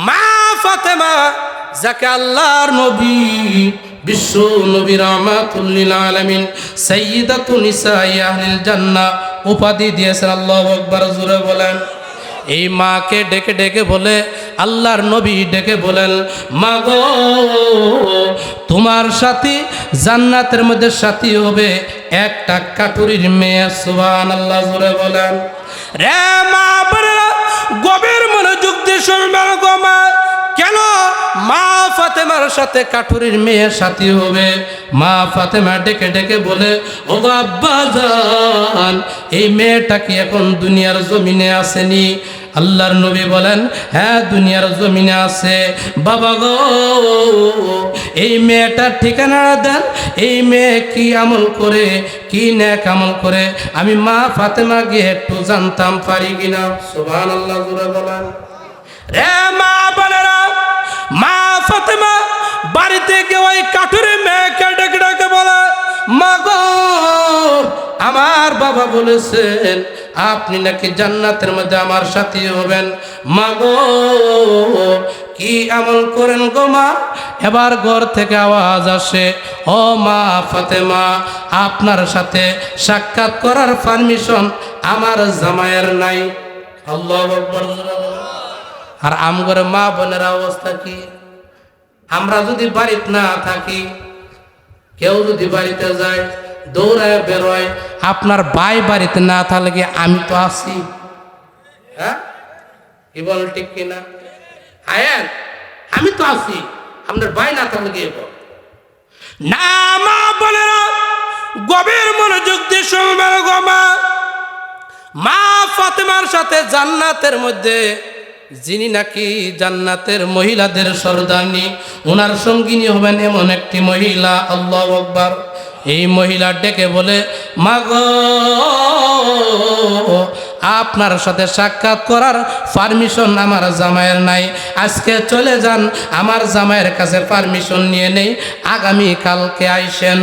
মা ফাতেমা, যাকে আল্লাহর নবী বিশ্ব নবী রাহমাতুল লিল আলামিন সাইয়্যিদাতু নিসাই আহলিল জান্নাহ উপাধি দিয়েছেন। আল্লাহু আকবার, জোরে বলেন। এই মাকে ডেকে ডেকে বলে, আল্লাহর নবী ডেকে বলেন, মা গো, তোমার সাথী জান্নাতের মধ্যে সাথী হবে একটা কাটুরির মেয়ে। সুবহানাল্লাহ, জোরে বলেন। রে মা বোনেরা, গভীর মনোযোগ দিয়ে শুনবেন গো মা। কেন মা ফাতেমার সাথে কাঠুরির মেয়ে সাথী হবে? মা ফাতেমা ডেকে ডেকে বলে, ও আব্বাজান, এই মেয়েটা কি এখন দুনিয়ার জমিনে আসেনি? আল্লাহর নবী বলেন, হ্যাঁ দুনিয়ার জমিনে আছে। বাবা গো, এই মেয়েটার ঠিকানা দেন। এই মেয়ে কি আমল করে, কি নেক আমল করে, আমি মা ফাতেমা গিয়ে একটু জানতাম পারি কিনা। সুবহানাল্লাহ, জোরে বলেন। রে মা বোনেরা, মা ফাতেমা বাড়িতে গিয়ে ওই কাঠুরে মেয়েকে ডেকে ডেকে বলে, মা গো, আমার বাবা বলেছেন আপনি নাকি জান্নাতের মধ্যে আমার সাথী হবেন। মা গো, কি আমল করেন গো মা? এবার ঘর থেকে আওয়াজ আসে, ও মা ফাতেমা, আপনার সাথে সাক্ষাৎ করার পারমিশন আমার জামাইয়ের নাই। আল্লাহু আকবার। আর আমগরে মা বোনের অবস্থা কি? আমরা যদি বাড়িতে না থাকি, কেউ যদি বাড়িতে যায়, দৌড়ায় বেরোয়, আপনার ভাই বাড়িতে না থাকলে কি আমি তো আছি? হ্যাঁ, কি বল, ঠিক কিনা? আয়েন, আমি তো আছি, আপনার ভাই না থাকলে কি না? মা বোনেরা, গভীর মনোযোগ দিয়ে শুনবেন গো মা। মা ফাতেমার সাথে জান্নাতের মধ্যে যিনি নাকি জান্নাতের মহিলাদের সর্দারনি, ওনার সঙ্গিনী হবেন এমন একটি মহিলা। আল্লাহু আকবার। এই মহিলা ডেকে বলে, মা গো, আপনার সাথে সাক্ষাৎ করার পারমিশন আমার জামাইয়ের নাই। আজকে চলে যান, আমার জামাইয়ের কাছে পারমিশন নিয়ে নেই, আগামী কালকে আইসেন।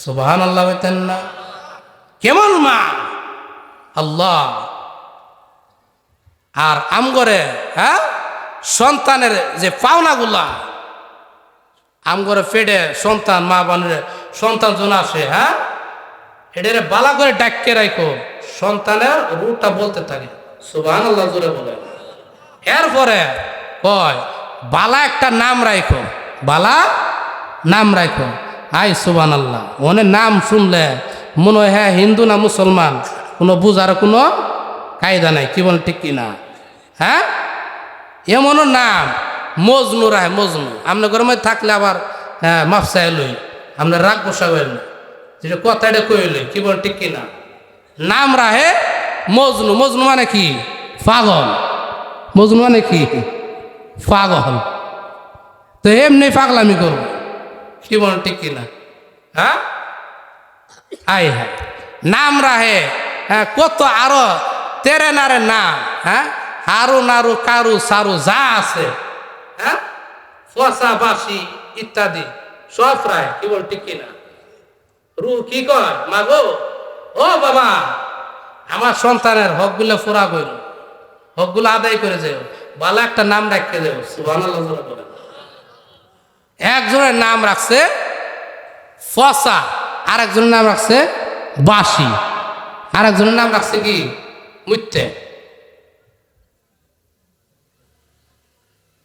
সুবহানাল্লাহ, বলতেন না? কেমন মা! আল্লাহ। আর আমগরে হ্যাঁ সন্তানের যে পাওনাগুলা, আমগরে ফেডে সন্তান, মা বোনের সন্তান জন আসে, হ্যাঁ এটারে বালা করে ডাক্কে রাখো, সন্তানের রুটা বলতে থাকে। সুবহানাল্লাহ, জোরে বলে। এরপরে কয়, বালা একটা নাম রাখো, বালা নাম রাখো। আই সুবহানাল্লাহ, ওনে নাম শুনলে মনে হয় হ্যাঁ হিন্দু না মুসলমান, কোনো বুঝার কোনো কায়দা নাই। কি বল, ঠিক কিনা? হ্যাঁ, এমনও নাম মজনু রায়, মজনু। আপনার ঘরের মধ্যে থাকলে আবার হ্যাঁ মাফসায় লই, আপনার রাগ বসা হইল, যেটা কথাটা কইল। কি বল, ঠিক কিনা? নাম রাহে মজনু। মজনু মানে কি? পাগল। মজনু মানে কি? পাগল। তো এমনি পাগলামি করব। কি বল, ঠিক কিনা? হ্যাঁ, আই হ্যাঁ নাম রাহে, হ্যাঁ কত আরো তেরে নারে নাম, হ্যাঁ হারু নারু কারু সারু যা আছে, হ্যাঁ ফসা বাসি ইত্যাদি সব রায়। কি বল, ঠিক কিনা? রু কি কয়, মা গো, ও বাবা, আমার সন্তানের হকগুলো পুরা করল, হকগুলো আদায় করে যাও, ভালো একটা নাম রাখতে যাও। সুবহানাল্লাহ। একজনের নাম রাখছে ফসা, আর একজনের নাম রাখছে বাসি, আর একজনের নাম রাখছে কি মুইতে।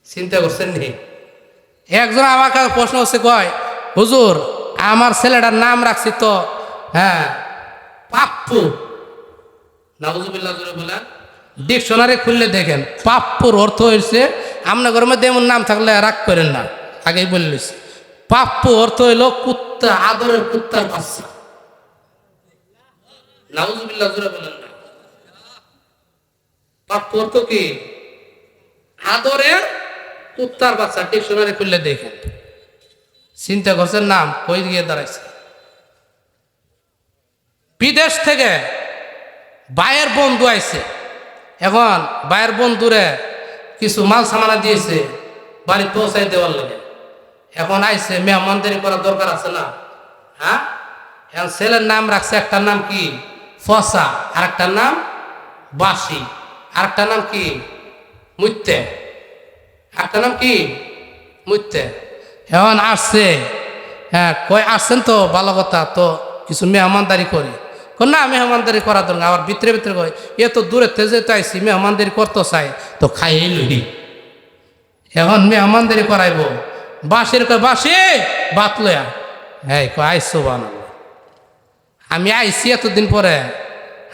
চিন্তা করছেন নি? একজন আমার কাছে প্রশ্ন হচ্ছে, কয় হুজুর, আমার ছেলেটার নাম রাখছি তো হ্যাঁ পাপ্পু। নাউজুবিল্লাহ, জোরে বলেন। ডিকশনারি খুললে দেখেন, পাপ্পুর অর্থ হয়েছে, আপনার ঘরের মধ্যে এমন নাম থাকলে রাগ করেন না, আগেই বললিস। পাপ্পু অর্থ হইল কুত্তা, আদরের কুত্তার বাচ্চা। নাউজুবিল্লাহ, জোরে বলেন না। পাপ্পু অর্থ কি? আদরের কুত্তার বাচ্চা। ডিকশনারি খুললে দেখেন। চিন্তা করছেন নাম কই গিয়ে দাঁড়াইছে। বিদেশ থেকে ভাইয়ের বন্ধু আইছে, এখন ভাইয়ের বন্ধুরে কিছু মাল সামানা দিয়েছে বাড়ি পৌঁছাই দেওয়ার লাগে। এখন আইছে, মেহমানদারি করার দরকার আছে না? হ্যাঁ, এখন ছেলের নাম রাখছে, একটা নাম কি ফসা, আর একটা নাম বাসি, আর একটা নাম কি মুইতে। একটা নাম কি মুইতে। এখন আসছে, হ্যাঁ কয় আসছেন তো ভালো কথা, তো কিছু মেহমানদারি করি। না মেহমানদারি করা দরকার, আবার ভিতরে ভিতরে কয় এ তো দূরের তেজে তো আইসি, মেহমানদারি করতে চাই তো খাইয়ে লই। এখন মেহমানদারি করাইব, বাসের কয় বাসে ভাত লয়া, হ্যাঁ কয় আইসো বানাবো, আমি আইসি এতদিন পরে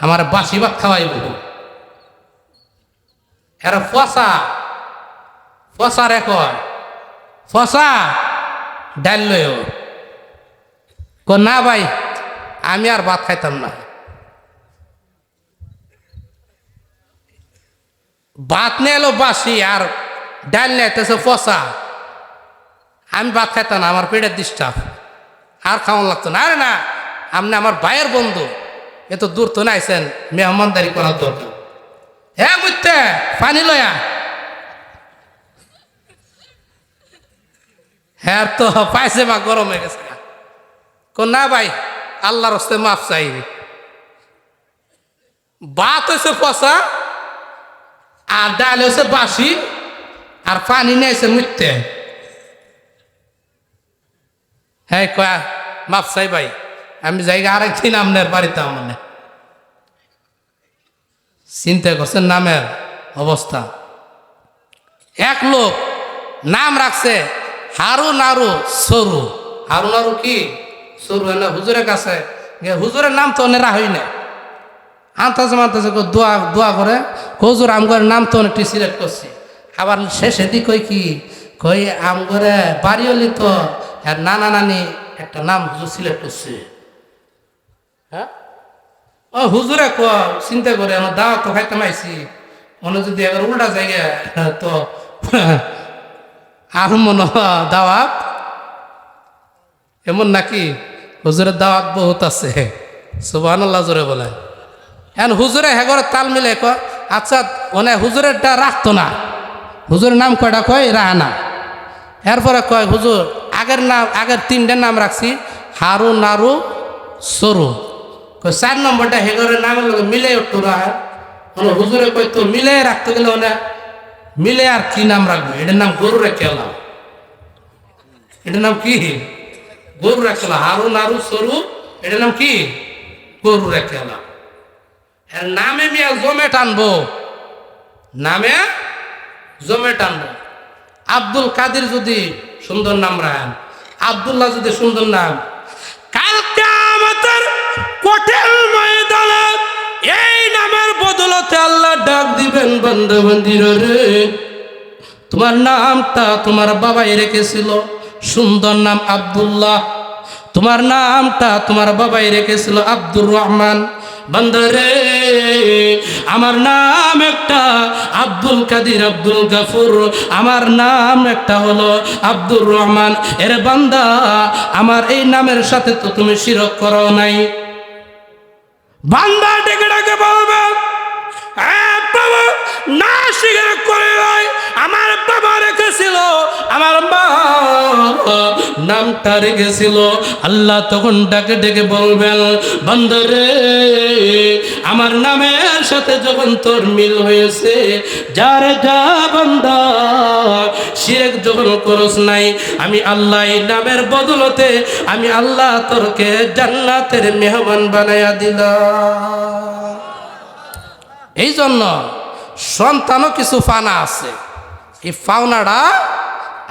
আমার বাসি ভাত খাওয়াইব। এরা ফসা ফসা রে কয় ফসা ডাল লয়, না ভাই আমি আর ভাত খাইতাম না। ভাত নিয়ে এলো বাসি আর ডাল নিতেছে ফসা, আমি ভাত খাইতাম না, আমার পেটের ডিস্টার্ব, আর খাওয়ান লাগতো না। আরে না আপনি আমার ভাইয়ের বন্ধু, এত দূর তো নাইছেন, মেহমানদারি করার দরকার। হ্যাঁ বুঝতে পানি লয়া, হ্যাঁ তো পাইছে মা গরম হয়ে গেছে। না ভাই আল্লাহর হস্তে মাফ চাই, ভাত হয়েছে পচা আর ডাল হয়েছে বাসি আর পানি নিয়েছে মুইতে। হ্যাঁ কয়া মাফ চাই ভাই, আমি জায়গা আরেকদিন আপনার বাড়িতে মানে চিন্তা করছেন নামের অবস্থা। এক লোক নাম রাখছে হারুন আরু সরু। হারুন আরু কি সরু না হুজুরের কাছে, হুজুরের নাম তো অনেরা হয় না, আনতেছে মানতেছে দোয়া দোয়া করে, হুজুর আমগরের নাম তো অনেকটি সিলেক্ট করছি। আবার শেষে দি কই কি কই আমগরে বাড়ি হলি তো আর নানা নানি একটা নাম হুজুর সিলেক্ট করছে। হ্যাঁ ও হুজুরে ক চিন্তা করে আমার দাওয়াত তো খাইতে মাইছি, মনে যদি এবার উল্টা জায়গা তো আর মনে দাওয়াত এমন নাকি, হুজুরের দাওয়াত বহুত আছে। সুবহানাল্লাহ জোরে বলে। এখন হুজুরে হেগরে তাল মিলে কয় আচ্ছা মানে হুজুরেরটা রাখতো না, হুজুরের নাম কয়টা কয় রাহানা। এরপরে কয় হুজুর আগের নাম আগের তিনটার নাম রাখছি হারু নারু সরু, কয় 4 নম্বরটা হেগরের নামের লোক মিলে উঠতো রাহা। হুজুরে কয় তো মিলে রাখতে গেলে মানে মিলে আর কি নাম রাখবো, এটার নাম গরু রেখে এলাম, এটার নাম কি গরু রেখে এলাম, হারু নারু সরু এটার নাম কি গরু রেখে এলাম। নামে মিয়া জমে টানবো, নামে জমে টানবো। আব্দুল কাদের যদি সুন্দর নাম রাখেন, আব্দুল্লাহ যদি সুন্দর নাম, কাল কিয়ামতের কঠিন ময়দানে এই নামের বদলতে আল্লাহ ডাক দিবেন বান্দা বান্দিরা রে, তোমার নামটা তোমার বাবাই রেখেছিল সুন্দর নাম আব্দুল্লাহ, তোমার নামটা তোমার বাবাই রেখেছিল আব্দুর রহমান। বান্দারে আমার নাম একটা আব্দুল কাদির আব্দুল গাফুর, আমার নাম একটা হলো আব্দুর রহমান। এর বান্দা আমার এই নামের সাথে তো তুমি শিরক করো নাই। বান্দা ডেকে ডেকে বলবে বাবা না স্বীকার করে নাই, আমার বাবা রেখেছিল, আমার মা নামটা রেখেছিল। আল্লাহ তখন ডাকে ডেকে বলবেন বান্দারে আমার নামের সাথে যখন তোর মিল হয়েছে, যারে যা বান্দা শিরক যখন করস নাই, আমি আল্লাহ এই নামের বদলতে আমি আল্লাহ তোরকে জান্নাতের মেহমান বানাইয়া দিলাম। এই জন্য সন্তানও কিছু পাওনা আছে, এই পাওনাটা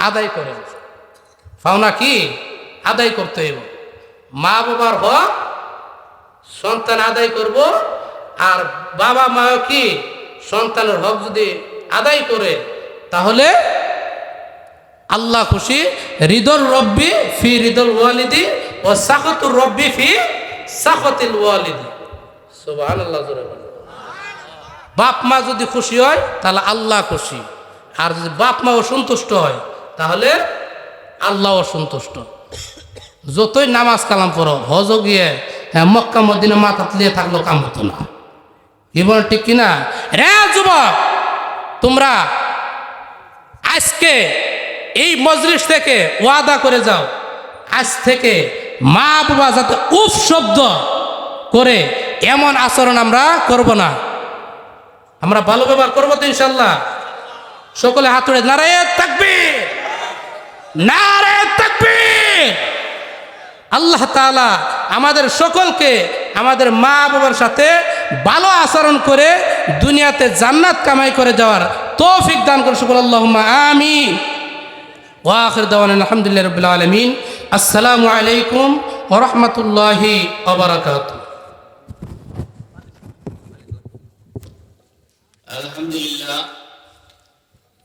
আদায় করে, পাওনা কি আদায় করতে হইব। মা বাবার হক সন্তান আদায় করব, আর বাবা মা কি সন্তানের হক যদি আদায় করে তাহলে আল্লাহ খুশি। রিদল রব্বি ফি রিদল ওয়ালিদি ও সাখতুর রব্বি ফি সাখতিল ওয়ালিদি। সুবহানাল্লাহ। বাপ মা যদি খুশি হয় তাহলে আল্লাহ খুশি, আর যদি বাপ মা অসন্তুষ্ট হয় তাহলে আল্লাহ অসন্তুষ্ট। যতই নামাজ কালাম পড়ো, হজ গিয়ে মক্কা মদিনা মাথা তুলিয়ে থাকলো কাম হতো না। কি বল ঠিক কিনা রে যুবক? তোমরা আজকে এই মজলিস থেকে ওয়াদা করে যাও, আজ থেকে মা বাবা যাতে উফ শব্দ করে এমন আচরণ আমরা করব না। আমরা ভালো ব্যবহার করবো তো ইনশাল্লাহ। সকলে হাত তুলে নারায়ে তাকবীর, নারায়ে তাকবীর। আল্লাহ তাআলা আমাদের সকলকে আমাদের মা বাবার সাথে ভালো আচরণ করে দুনিয়াতে জান্নাত কামাই করে যাওয়ার তৌফিক দান করুন, সকল আল্লাহুম্মা আমিন। ওয়া আখির দাওয়ানা আলহামদুলিল্লাহি রাব্বিল আলামিন। আসসালামু আলাইকুম ওয়া রাহমাতুল্লাহি ওয়া বারাকাতুহু। আলহামদুলিল্লাহ,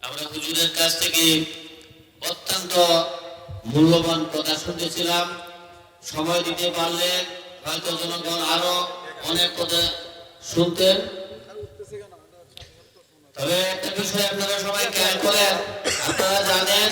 আমরা হুজুরের কাছ থেকে অত্যন্ত মূল্যবান কথা শুনতেছিলাম। সময় দিতে পারলে হয়তো জনগণ আরো অনেক কথা শুনতেন। তবে একটা বিষয় আপনারা সবাই খেয়াল করেন, আপনারা জানেন